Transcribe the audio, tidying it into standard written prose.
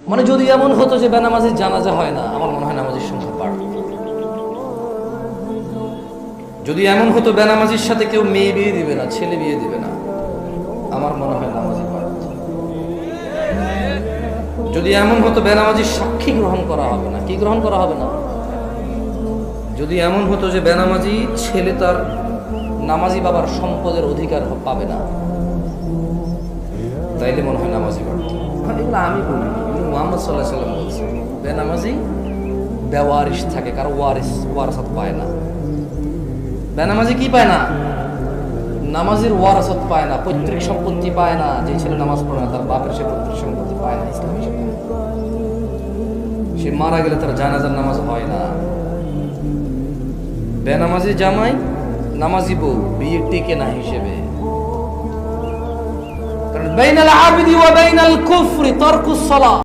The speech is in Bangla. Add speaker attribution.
Speaker 1: মানে যদি এমন হতো যে বেনামাজির জানাজা হয় না, আমার মনে হয় নামাজির সংখ্যা বাড়বে। যদি এমন হতো বেনামাজির সাথে কেউ মেয়ে বিয়ে দিবে না, ছেলে বিয়ে দিবে না, আমার মনে হয় নামাজি বাড়বে। যদি এমন হতো বেনামাজির সাক্ষী গ্রহণ করা হবে না, কি গ্রহণ করা হবে না, যদি এমন হতো যে বেনামাজি ছেলে তার নামাজি বাবার সম্পদের অধিকার পাবে না, তাইলে মনে হয় নামাজি বাড়তো। এগুলো আমি বলি, মুহাম্মদ সাল্লাল্লাহু আলাইহি ওয়াসাল্লাম বলছে বেনামাজি বেওয়ারিশ থাকে, কারো ওয়ারাসাত পায় না। বেনামাজি কি পায় না? নামাজের ওয়ারাসাত পায় না, পৈতৃক সম্পত্তি পায় না। যে ছেলে নামাজ পড়ে না তার বাপের সে পৈতৃক সম্পত্তি পায় না। ইসলামী সে মারা গেলে তার জানাজার নামাজ হয় না। বেনামাজি জামাই নামাজি বউ বিয়ে টিকে না হিসেবে। কারণ বাইনাল আবিদি ওয়া বাইনাল কুফরি তারকুস সালাহ।